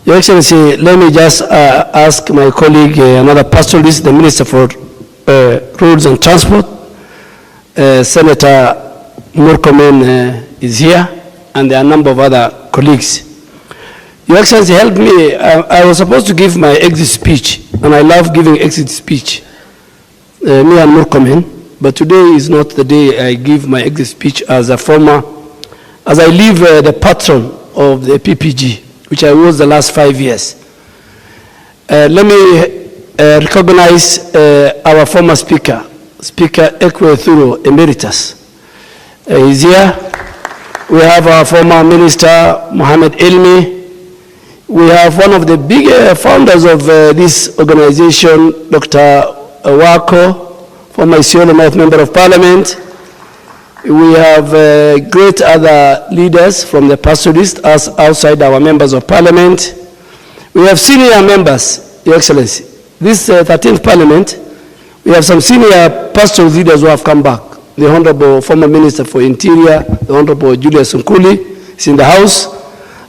Your Excellency, let me just ask my colleague, another pastoralist, the Minister for Roads and Transport, Senator Murkomen is here, and there are a number of other colleagues. Your Excellency, help me. I was supposed to give my exit speech, and I love giving exit speech, me and Murkomen, but today is not the day I give my exit speech as a former, as I leave the patron of the PPG, which I was the last 5 years. Let me recognize our former speaker, Speaker Ekwe Thuro Emeritus. He's here. We have our former Minister, Mohammed Elmi. We have one of the big founders of this organization, Dr. Wako, former Isiolo North Member of Parliament. We have great other leaders from the pastoralists as outside our members of Parliament. We have senior members, Your Excellency. This 13th Parliament, we have some senior pastoral leaders who have come back. The Honorable former Minister for Interior, the Honorable Julius Nkuli is in the House.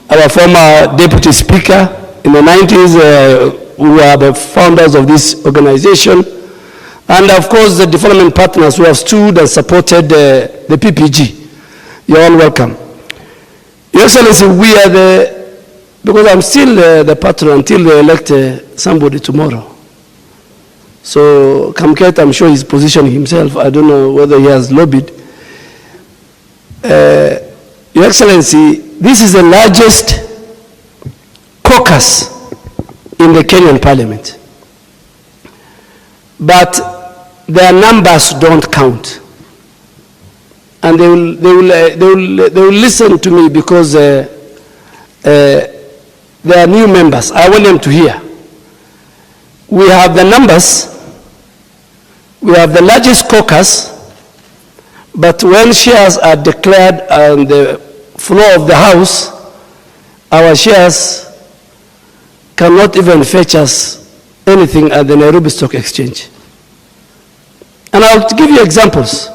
Our former Deputy Speaker in the 90s, who are the founders of this organization. And of course, the development partners who have stood and supported the PPG. You're all welcome. Your Excellency, we are because I'm still the patron until they elect somebody tomorrow. So Kamket, I'm sure he's positioning himself. I don't know whether he has lobbied. Your Excellency, this is the largest caucus in the Kenyan Parliament. But their numbers don't count. And they will listen to me because they are new members. I want them to hear. We have the numbers. We have the largest caucus, but when shares are declared on the floor of the House, our shares cannot even fetch us anything at the Nairobi Stock Exchange. And I'll give you examples.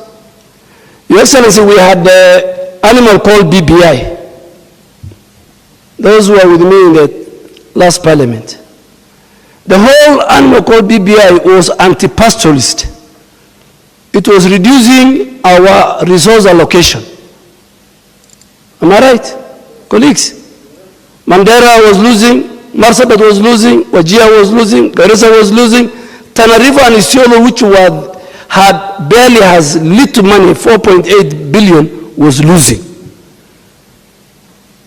Your Excellency, we had the animal called BBI. Those who were with me in the last Parliament. The whole animal called BBI was anti-pastoralist. It was reducing our resource allocation. Am I right, colleagues? Mandera was losing, Marsabit was losing, Wajir was losing, Garissa was losing, Tana River and Isiolo, which had barely has little money, 4.8 billion, was losing.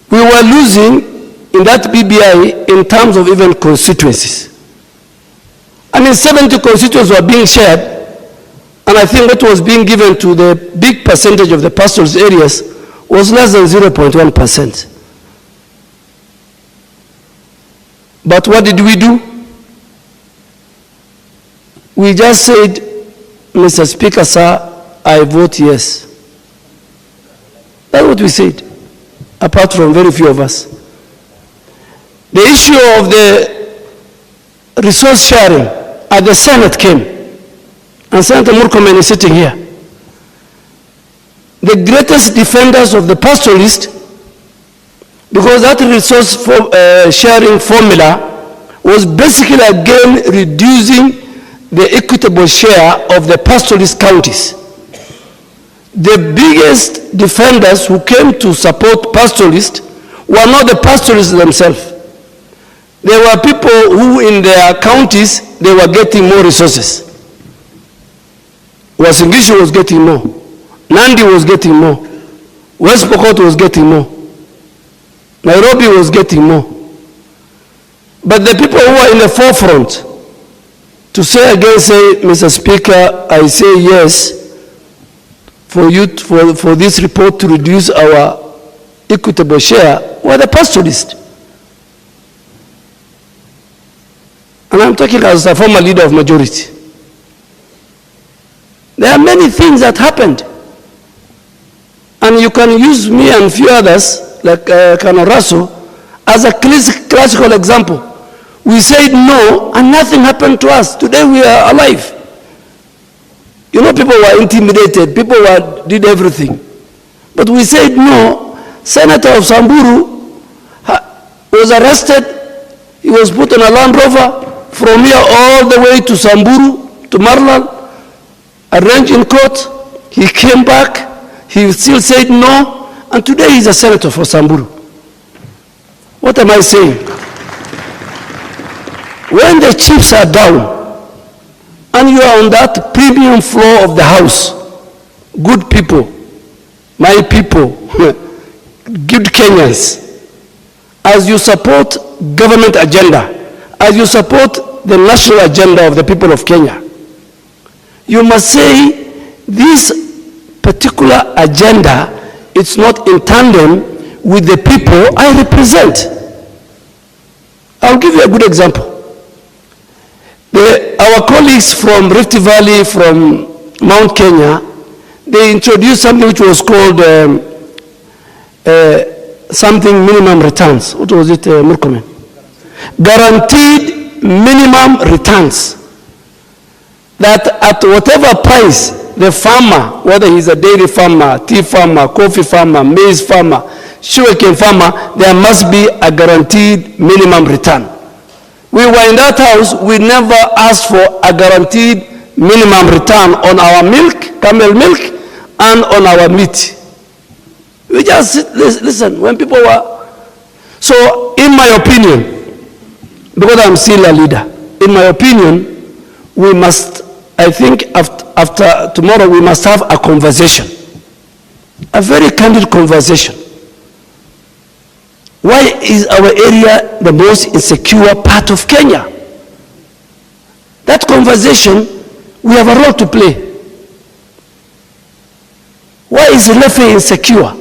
We were losing in that BBI in terms of even constituencies. I mean, 70 constituencies were being shared, and I think what was being given to the big percentage of the pastoral areas was less than 0.1%. But what did we do? We just said, Mr. Speaker, sir, I vote yes. That's what we said, apart from very few of us. The issue of the resource sharing at the Senate came, and Senator Murkomen is sitting here. The greatest defenders of the pastoralist, because that resource sharing formula was basically again reducing the equitable share of the pastoralist counties. The biggest defenders who came to support pastoralists were not the pastoralists themselves. There were people who in their counties, they were getting more resources. Wasingishu was getting more. Nandi was getting more. West Pokot was getting more. Nairobi was getting more. But the people who are in the forefront to say again, say, Mr. Speaker, I say yes for this report to reduce our equitable share, were the pastoralists. And I'm talking as a former leader of majority. There are many things that happened. And you can use me and a few others, like Colonel Raso, as a classical example. We said no, and nothing happened to us. Today we are alive. You know, people were intimidated. People did everything. But we said no. Senator of Samburu was arrested He was put on a Land Rover from here all the way to Samburu, to Marlal, arranged in court. He came back. He still said no. And today he's a senator for Samburu. What am I saying? When the chips are down and you are on that premium floor of the house, good people, my people, good Kenyans, as you support government agenda, as you support the national agenda of the people of Kenya, you must say this particular agenda, it's not in tandem with the people I represent. I'll give you a good example. Our colleagues from Rift Valley, from Mount Kenya, they introduced something which was called something minimum returns. What was it, Murkomen? Guaranteed minimum returns. That at whatever price the farmer, whether he's a dairy farmer, tea farmer, coffee farmer, maize farmer, sugarcane farmer, there must be a guaranteed minimum return. We were in that house, we never asked for a guaranteed minimum return on our milk, camel milk, and on our meat. We just listen when people were. So, in my opinion, because I'm still a leader, in my opinion, we must, I think after tomorrow, we must have a conversation, a very candid conversation. Why is our area the most insecure part of Kenya? That conversation, we have a role to play. Why is Lefe insecure?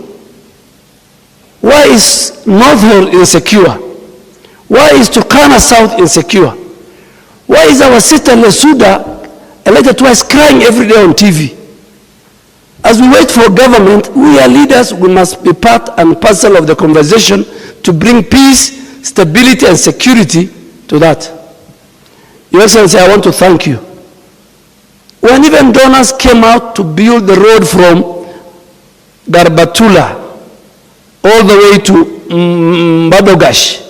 Why is North Hill insecure? Why is Turkana South insecure? Why is our sister Lesuda, elected twice, crying every day on TV? As we wait for government, we are leaders, we must be part and parcel of the conversation to bring peace, stability, and security to that. Your Excellency, I want to thank you. When even donors came out to build the road from Garbatula all the way to Mbadogash,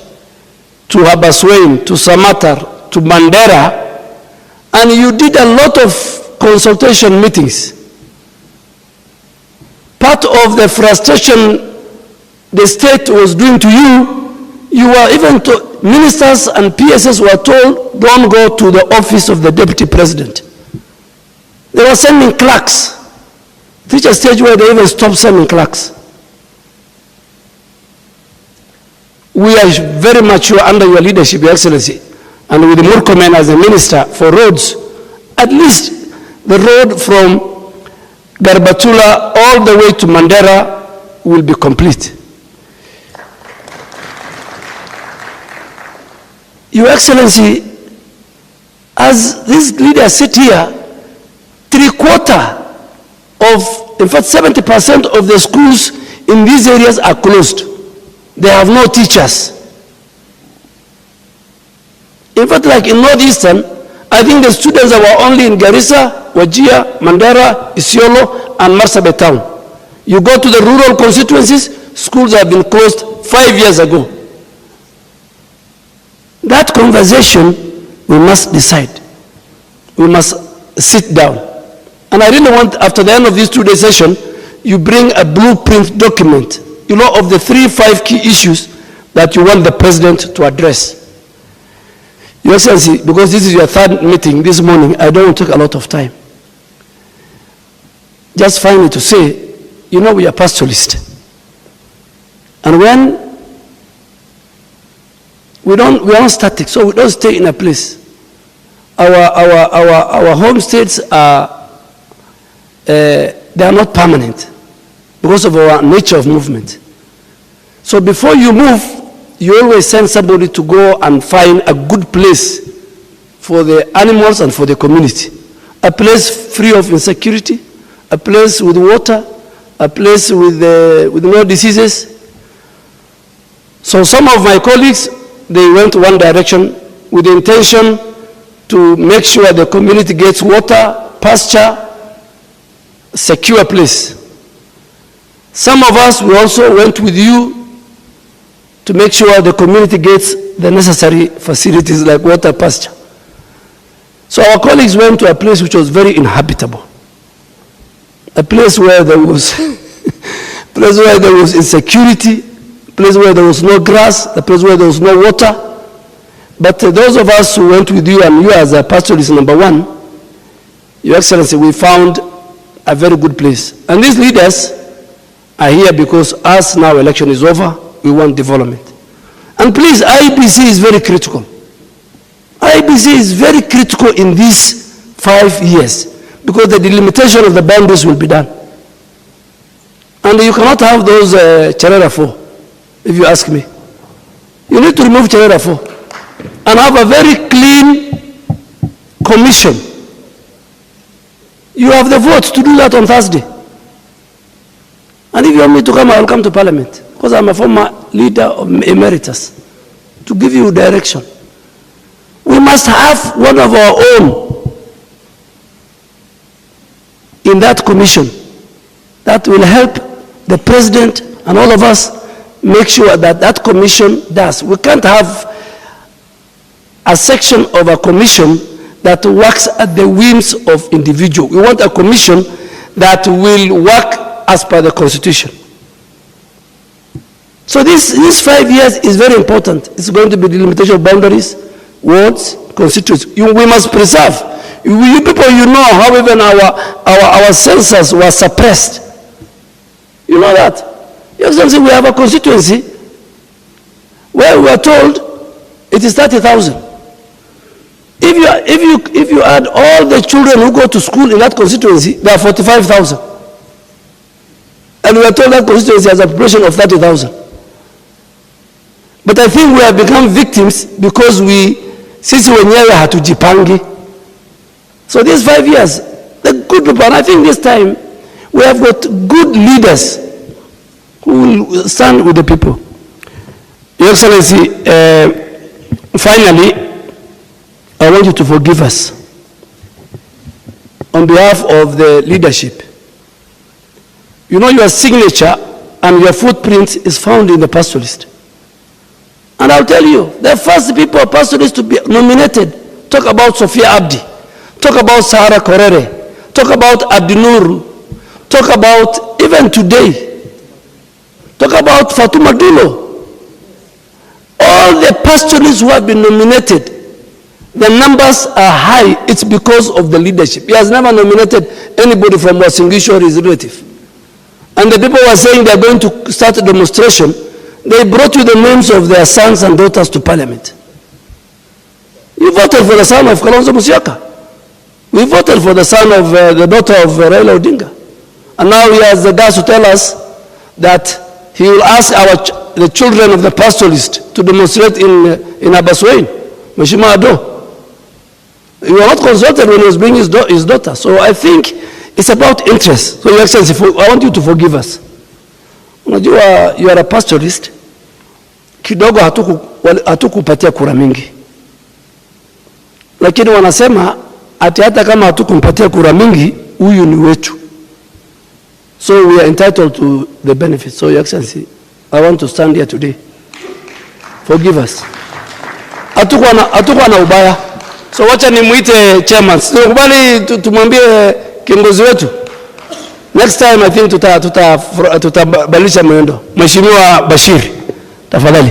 to Habaswein, to Samatar, to Mandera, and you did a lot of consultation meetings. Part of the frustration the state was doing to you were even ministers and PSS were told, don't go to the office of the deputy president. They were sending clerks. Reach a stage where they even stopped sending clerks. We are very mature under your leadership, Your Excellency, and with Murkomen as the minister for roads. At least the road from Garbatula all the way to Mandera will be complete. Your Excellency, as these leaders sit here, 3/4 of, in fact 70% of the schools in these areas are closed. They have no teachers. In fact, like in Northeastern, I think the students that were only in Garissa, Wajir, Mandera, Isiolo, and Marsabit town. You go to the rural constituencies, schools have been closed 5 years ago. That conversation, we must decide. We must sit down. And I really want, after the end of this two-day session, you bring a blueprint document, you know, of the 3-5 key issues that you want the president to address. Your Excellency, because this is your third meeting this morning, I don't want to take a lot of time. Just finally to say, you know, we are pastoralists. And when we are not static, so we don't stay in a place. Our homesteads are, they are not permanent because of our nature of movement. So before you move, you always send somebody to go and find a good place for the animals and for the community. A place free of insecurity, a place with water, a place with no diseases. So some of my colleagues, they went one direction with the intention to make sure the community gets water, pasture, secure place. Some of us, we also went with you to make sure the community gets the necessary facilities like water, pasture. So our colleagues went to a place which was very inhabitable, a place where there was, place where there was insecurity, a place where there was no grass, a place where there was no water. But those of us who went with you, and you as a pastoralist number one, Your Excellency, we found a very good place. And these leaders are here because as now election is over, we want development. And please, IEBC is very critical. IEBC is very critical in these 5 years because the delimitation of the boundaries will be done. And you cannot have those Cherera 4, if you ask me. You need to remove Cherera 4 and have a very clean commission. You have the votes to do that on Thursday. And if you want me to come, I will come to Parliament because I'm a former leader of emeritus to give you direction. We must have one of our own in that commission that will help the president and all of us make sure that that commission does. We can't have a section of a commission that works at the whims of individual. We want a commission that will work as per the Constitution. So this 5 years is very important. It's going to be delimitation of boundaries, wards, constituencies. We must preserve. You people, you know how even our census was suppressed. You know that. Your Excellency, we have a constituency where we are told it is 30,000. If you add all the children who go to school in that constituency, there are 45,000. And we are told that constituency has a population of 30,000. But I think we have become victims because sisi wenyewe hatujipangi. So these 5 years, the good people, and I think this time we have got good leaders who will stand with the people. Your Excellency, finally, I want you to forgive us on behalf of the leadership. You know, your signature and your footprint is found in the pastoralist. And I'll tell you, the first people pastoralists to be nominated, talk about Sophia Abdi, talk about Sahara Korere, talk about Abdinuru, talk about, even today, talk about Fatuma Dulo. All the pastoralists who have been nominated, the numbers are high. It's because of the leadership. He has never nominated anybody from Wasingishu or his relative. And the people were saying they're going to start a demonstration. They brought you the names of their sons and daughters to Parliament. You voted for the son of Kalonzo Musyoka. We voted for the son of the daughter of Raila Odinga. And now he has the guts to tell us that he will ask the children of the pastoralist to demonstrate in Abaswein, Mheshimiwa Ado. He was not consulted when he was bringing his daughter. So I think it's about interest. So Your Excellency, I want you to forgive us. Unajua, you are a pastoralist. Kidogo hatukupatia kura mingi. Lakini wanasema ati hata kama hatukumpatia kura mingi, huyu ni wetu. So we are entitled to the benefits. So Your Excellency, I want to stand here today. Forgive us. Hatukuwa na ubaya. So wacha nimuite chairman. Tukubali tumwambie kiongozi wetu. Next time I think tutabadilisha mwendo. Mheshimiwa Bashir, tafadhali.